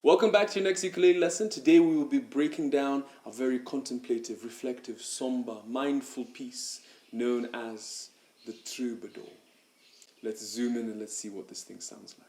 Welcome back to your next ukulele lesson. Today we will be breaking down a very contemplative, reflective, somber, mindful piece known as the Troubadour. Let's zoom in and let's see what this thing sounds like.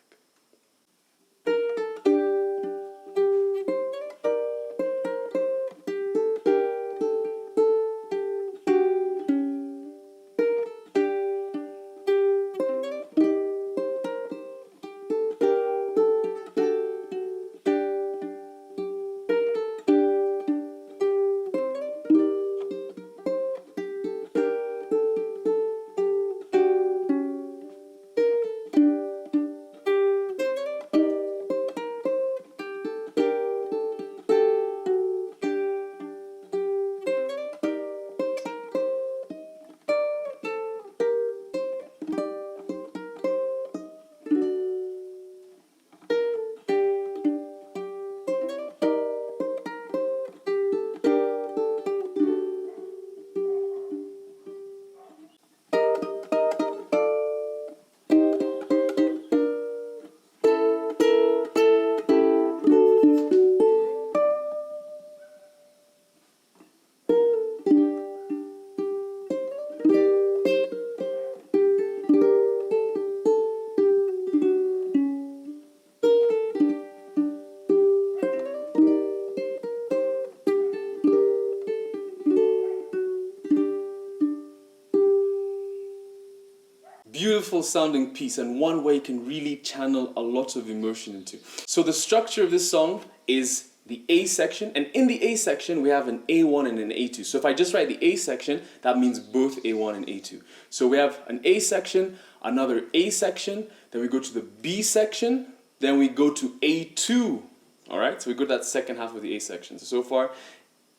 Beautiful sounding piece, and one where you can really channel a lot of emotion into. So the structure of this song is the A section, and in the A section we have an A1 and an A2. So if I just write the A section, that means both A1 and A2. So we have an A section, another A section, then we go to the B section, then we go to A2. Alright, so we go to that second half of the A section. So far,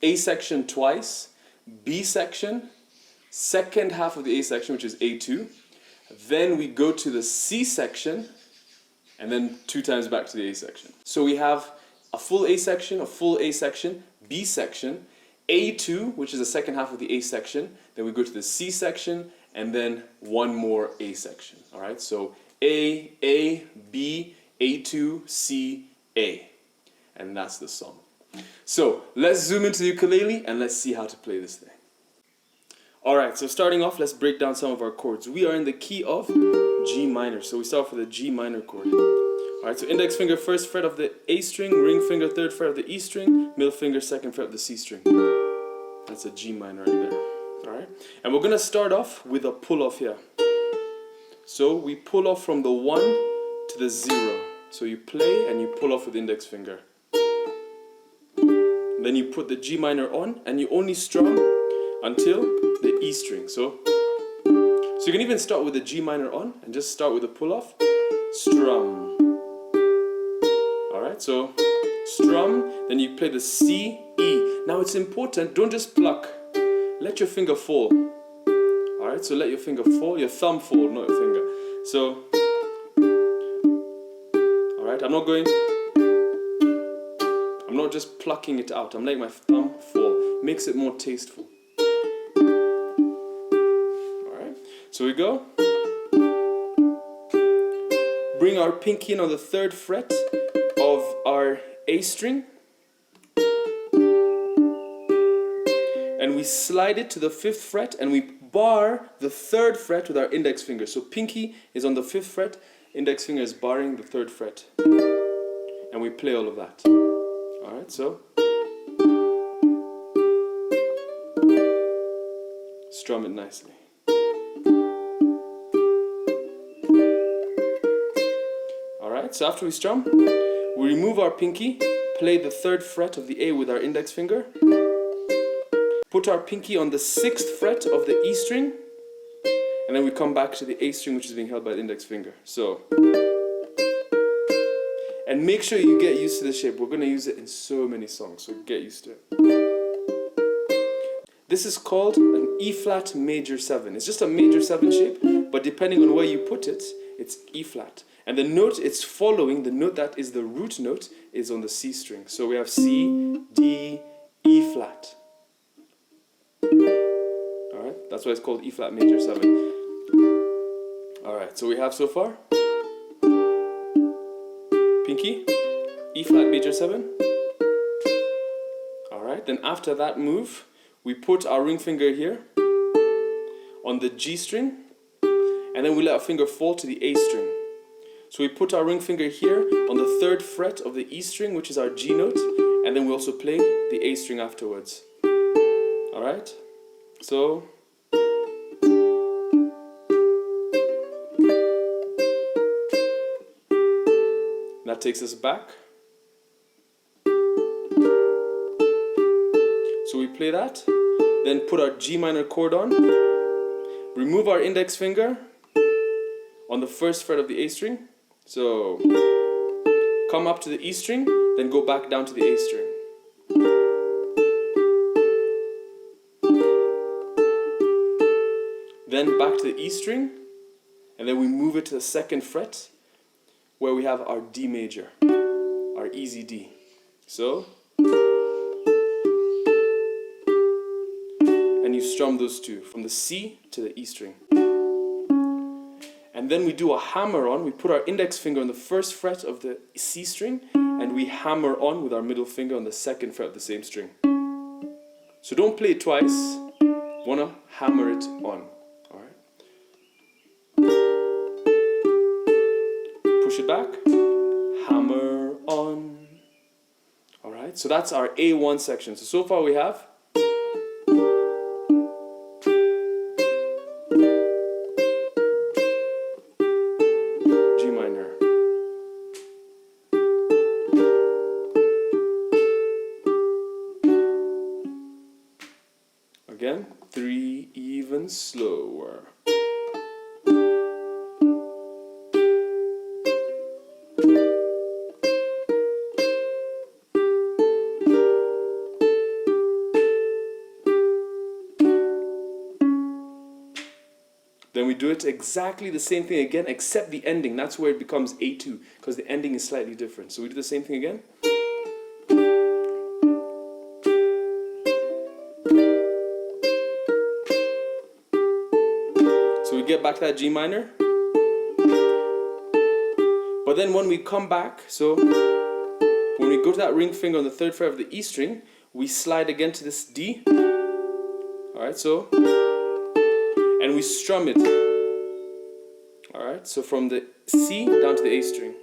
A section twice, B section, second half of the A section, which is A2. Then we go to the C section, and then 2 times back to the A section. So we have a full A section, a full A section, B section, A2, which is the second half of the A section, then we go to the C section, and then one more A section. Alright, so A, B, A2, C, A. And that's the song. So let's zoom into the ukulele and let's see how to play this thing. Alright, so starting off, let's break down some of our chords. We are in the key of G minor, so we start off with a G minor chord. Alright, so index finger first fret of the A string, ring finger third fret of the E string, middle finger second fret of the C string. That's a G minor right there. Alright, and we're going to start off with a pull off here. So we pull off from the 1 to the 0. So you play and you pull off with the index finger. Then you put the G minor on and you only strum until the E string. So you can even start with the G minor on and just start with the pull off, strum. Alright, so strum, then you play the C, E. Now it's important, don't just pluck, let your finger fall. Alright, so let your finger fall, your thumb fall, not your finger. So, alright, I'm not just plucking it out, I'm letting my thumb fall. Makes it more tasteful. So we go, bring our pinky in on the 3rd fret of our A string, and we slide it to the 5th fret and we bar the 3rd fret with our index finger. So pinky is on the 5th fret, index finger is barring the 3rd fret, and we play all of that. Alright, so strum it nicely. So after we strum, we remove our pinky, play the 3rd fret of the A with our index finger, put our pinky on the 6th fret of the E string, and then we come back to the A string, which is being held by the index finger. So, and make sure you get used to this shape. We're going to use it in so many songs, so get used to it. This is called an E flat major 7. It's just a major 7 shape, but depending on where you put it, it's E flat. And the note it's following, the note that is the root note, is on the C string. So we have C, D, E flat. Alright, that's why it's called E flat major 7. Alright, so we have so far pinky, E flat major 7. Alright, then after that move, we put our ring finger here on the G string, and then we let our finger fall to the A string. So we put our ring finger here on the 3rd fret of the E string, which is our G note, and then we also play the A string afterwards. Alright, so that takes us back. So we play that, then put our G minor chord on, remove our index finger on the 1st fret of the A string. So come up to the E string, then go back down to the A string. Then back to the E string, and then we move it to the 2nd fret where we have our D major, our easy D. So, and you strum those two from the C to the E string. And then we do a hammer on. We put our index finger on the 1st fret of the C string, and we hammer on with our middle finger on the 2nd fret of the same string. So don't play it twice. You want to hammer it on. Alright. Push it back. Hammer on. Alright, so that's our A1 section. So far we have G minor, again 3 even slower. Then we do it exactly the same thing again, except the ending. That's where it becomes A2, because the ending is slightly different. So we do the same thing again. So we get back to that G minor. But then when we come back, so when we go to that ring finger on the 3rd fret of the E string, we slide again to this D. Alright, so, and we strum it. Alright, so from the C down to the A string.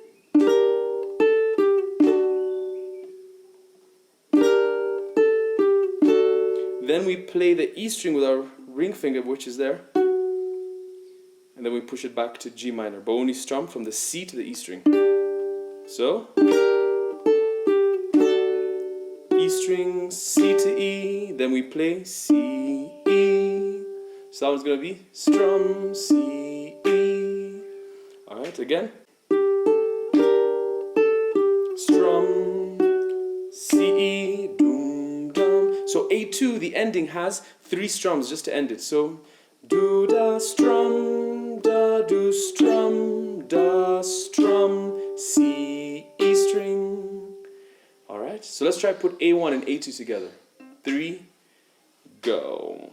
Then we play the E string with our ring finger, which is there. And then we push it back to G minor, but only strum from the C to the E string. So, E string, C to E, then we play C, E. So that one's going to be strum, C, E. Alright, again. Strum, C, E, doom, dum. So A2, the ending has 3 strums just to end it. So, do, da, strum, da, do, strum, da, strum, C, E string. Alright, so let's try to put A1 and A2 together. 3, go.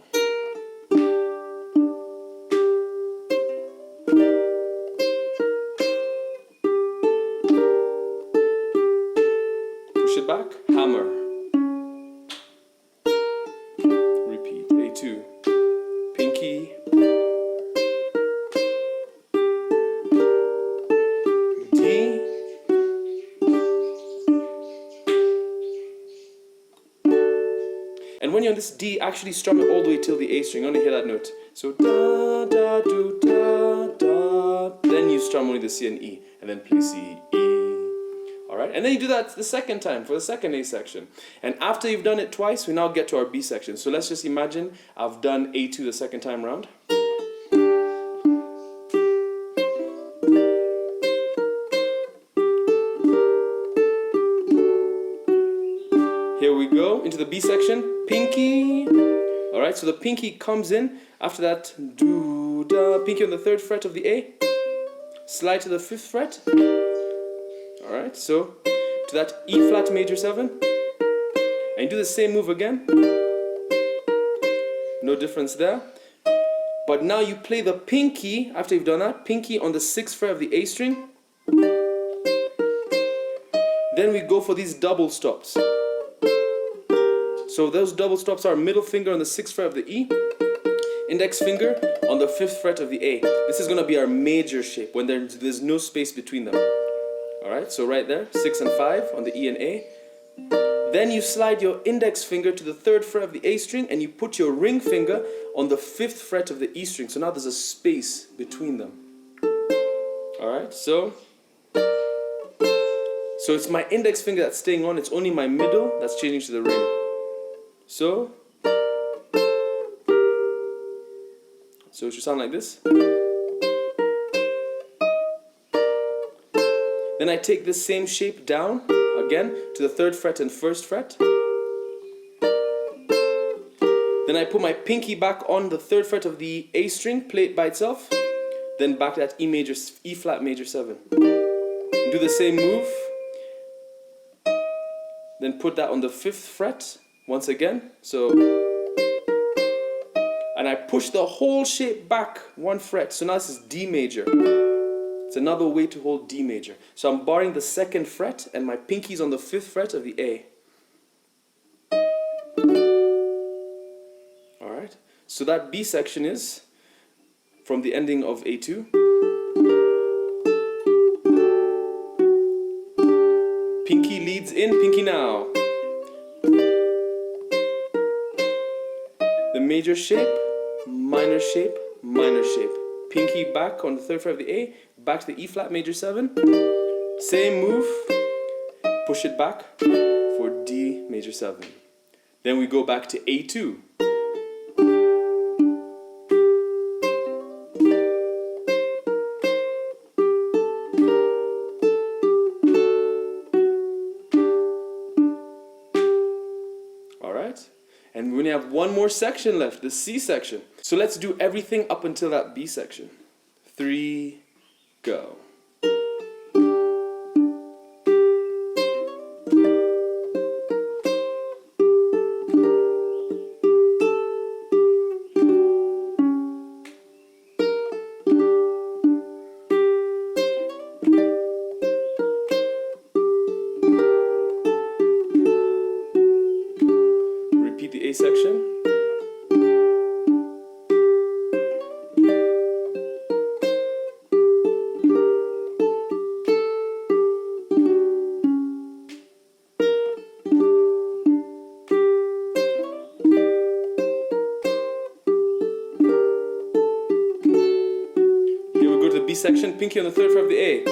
Push it back, hammer. Repeat, A2. Pinky. D. And when you're on this D, actually strum it all the way till the A string. Only hear that note. So da da do da da. Then you strum only the C and E, and then play C E. All right, and then you do that the second time for the second A section. And after you've done it twice, we now get to our B section. So let's just imagine I've done A2 the second time round. Here we go, into the B section, pinky. Alright, so the pinky comes in, after that, do, da, pinky on the 3rd fret of the A, slide to the 5th fret. Alright, so, to that E flat major 7, and you do the same move again. No difference there. But now you play the pinky, after you've done that, pinky on the 6th fret of the A string. Then Then we go for these double stops. So those double stops are middle finger on the 6th fret of the E, index finger on the 5th fret of the A. This is going to be our major shape when there's no space between them. Alright, so right there, 6 and 5 on the E and A. Then you slide your index finger to the 3rd fret of the A string and you put your ring finger on the 5th fret of the E string. So now there's a space between them. Alright, so it's my index finger that's staying on, it's only my middle that's changing to the ring. So it should sound like this. Then I take this same shape down, again, to the 3rd fret and 1st fret. Then I put my pinky back on the 3rd fret of the A string, play it by itself. Then back to that E flat major 7. Do the same move. Then put that on the 5th fret once again. And I push the whole shape back 1 fret. So now this is D major. It's another way to hold D major. So I'm barring the 2nd fret and my pinky's on the 5th fret of the A. Alright. So that B section is from the ending of A2. Pinky leads in, pinky now. The major shape, minor shape, minor shape. Pinky back on the 3rd fret of the A, back to the E flat major 7. Same move, push it back for D major 7. Then we go back to A2. Alright, and we only have one more section left, the C section. So let's do everything up until that B section. 3, go. Repeat the A section. B section, pinky on the 3rd fret of the A.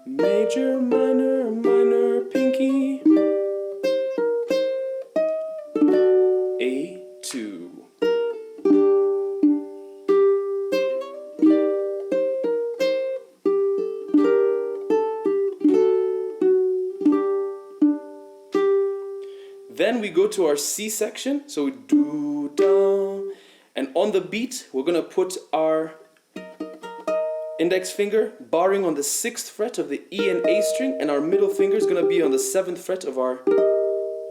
Major, minor, minor, pinky. A2. Then we go to our C section, so we do, da. And on the beat, we're going to put our index finger barring on the 6th fret of the E and A string, and our middle finger is going to be on the 7th fret of our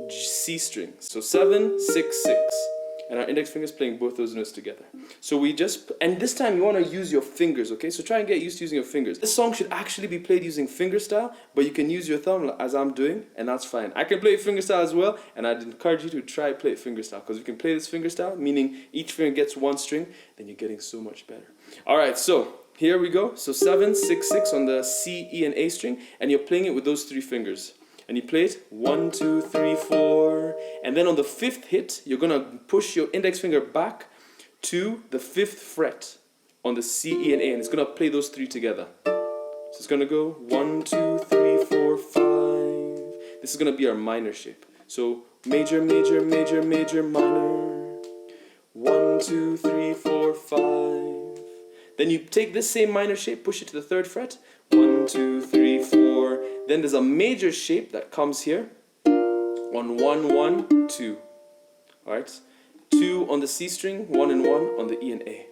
C string. So 7, 6, 6. And our index finger is playing both those notes together. So we just, and this time you want to use your fingers, okay? So try and get used to using your fingers. This song should actually be played using finger style, but you can use your thumb as I'm doing, and that's fine. I can play it finger style as well, and I'd encourage you to try play it finger style, because if you can play this finger style, meaning each finger gets one string, then you're getting so much better. Alright, so here we go. So 7, 6, 6 on the C, E, and A string, and you're playing it with those 3 fingers. And you play it 1, 2, 3, 4, and then on the 5th hit, you're gonna push your index finger back to the 5th fret on the C, E, and A, and it's gonna play those 3 together. So it's gonna go 1, 2, 3, 4, 5. This is gonna be our minor shape. So major, major, major, major, minor. 1, 2, 3, 4, 5. Then you take this same minor shape, push it to the 3rd fret. 1, 2, 3, 4. Then there's a major shape that comes here on 1, 1, 2. Alright? 2 on the C string, 1 and 1 on the E and A.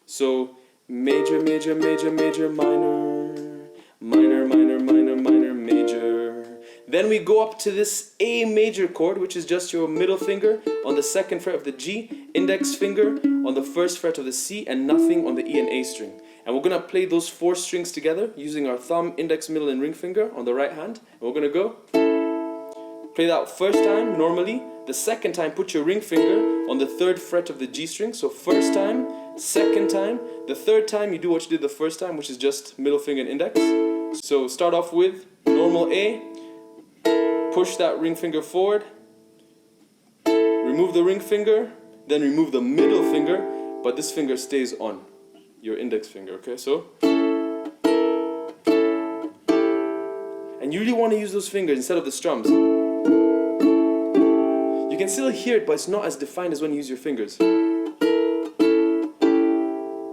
So major, major, major, major, minor, minor, minor, minor, minor, major. Then we go up to this A major chord, which is just your middle finger on the 2nd fret of the G, index finger on the 1st fret of the C, and nothing on the E and A string. And we're going to play those 4 strings together using our thumb, index, middle, and ring finger on the right hand. And we're going to go. Play that first time normally. The second time, put your ring finger on the 3rd fret of the G string. So first time, second time. The third time, you do what you did the first time, which is just middle finger and index. So start off with normal A. Push that ring finger forward. Remove the ring finger. Then remove the middle finger. But this finger stays on your index finger, okay? So. And you really want to use those fingers instead of the strums. You can still hear it, but it's not as defined as when you use your fingers.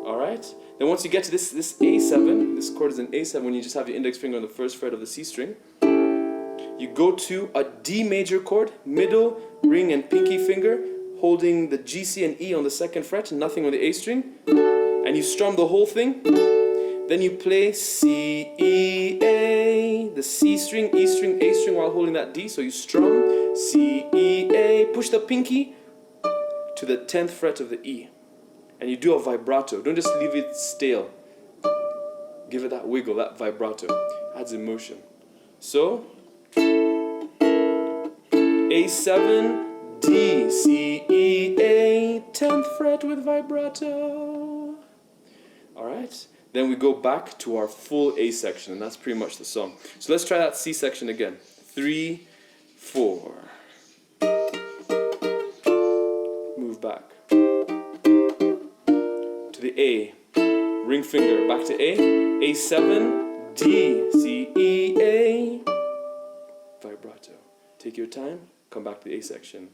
Alright? Then once you get to this A7, this chord is an A7 when you just have your index finger on the 1st fret of the C string. You go to a D major chord, middle, ring and pinky finger, holding the G, C and E on the 2nd fret, nothing on the A string. And you strum the whole thing. Then you play C, E, A, the C string, E string, A string while holding that D. So you strum C, E, A, push the pinky to the 10th fret of the E. And you do a vibrato. Don't just leave it stale. Give it that wiggle, that vibrato. Adds emotion. So, A7, D, C, E, A, 10th fret with vibrato. Alright? Then we go back to our full A section, and that's pretty much the song. So let's try that C section again. 3, 4. Move back. To the A. Ring finger, back to A. A7, D, C, E, A. Vibrato. Take your time, come back to the A section.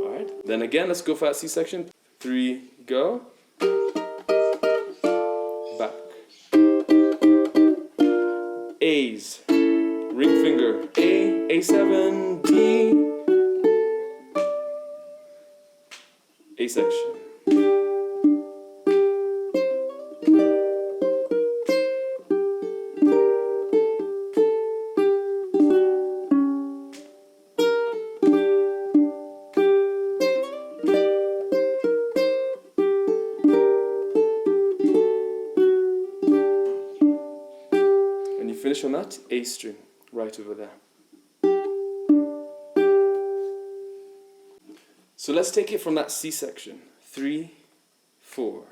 Alright, then again, let's go for that C section. 3, go. Back. A's. Ring finger. A, A7, D. A section. Finish on that A string right over there. So let's take it from that C section. 3, 4.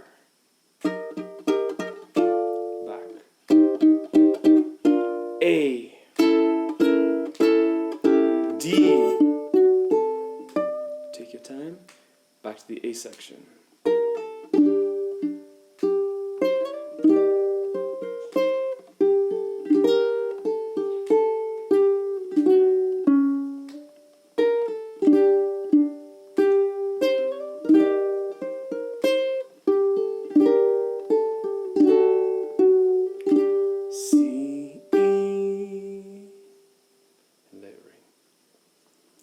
Back. A. D. Take your time. Back to the A section.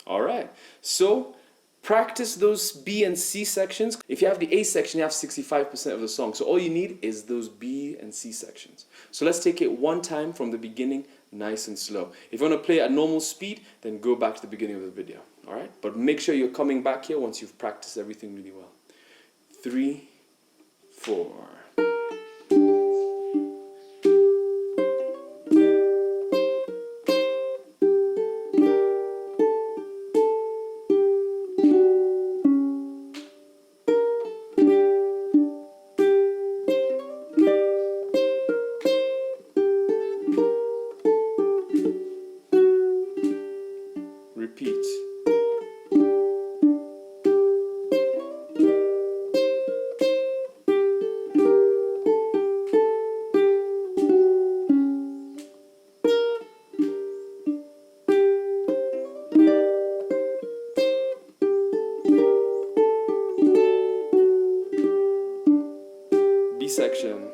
Alright, so practice those B and C sections. If you have the A section, you have 65% of the song. So all you need is those B and C sections. So let's take it one time from the beginning, nice and slow. If you want to play at normal speed, then go back to the beginning of the video. Alright, but make sure you're coming back here once you've practiced everything really well. 3, 4. Repeat. B section.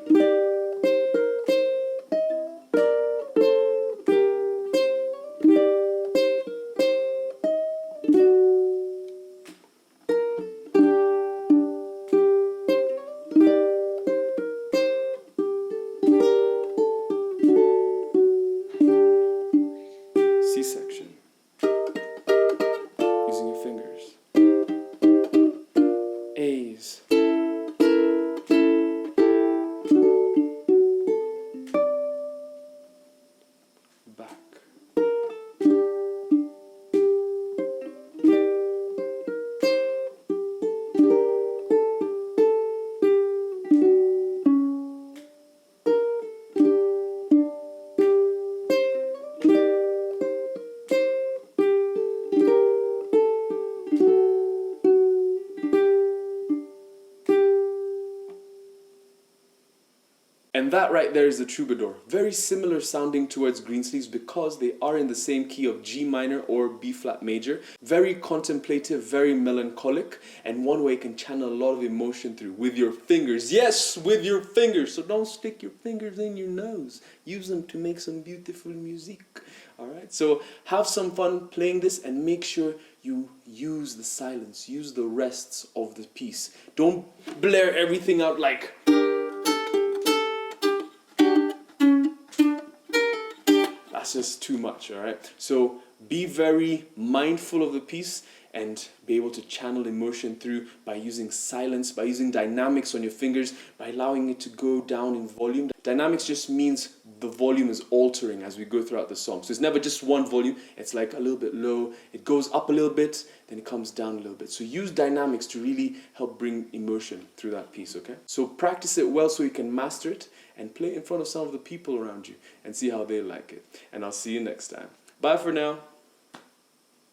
C section. Using your fingers. A's. And that right there is the Troubadour. Very similar sounding towards Greensleeves because they are in the same key of G minor or B flat major. Very contemplative, very melancholic, and one way you can channel a lot of emotion through with your fingers. Yes, with your fingers. So don't stick your fingers in your nose. Use them to make some beautiful music. Alright, so have some fun playing this and make sure you use the silence, use the rests of the piece. Don't blare everything out like... That's just too much, alright? So be very mindful of the piece and be able to channel emotion through by using silence, by using dynamics on your fingers, by allowing it to go down in volume. Dynamics just means the volume is altering as we go throughout the song. So it's never just one volume, it's like a little bit low, it goes up a little bit, then it comes down a little bit. So use dynamics to really help bring emotion through that piece, okay? So practice it well so you can master it and play it in front of some of the people around you and see how they like it. And I'll see you next time. Bye for now.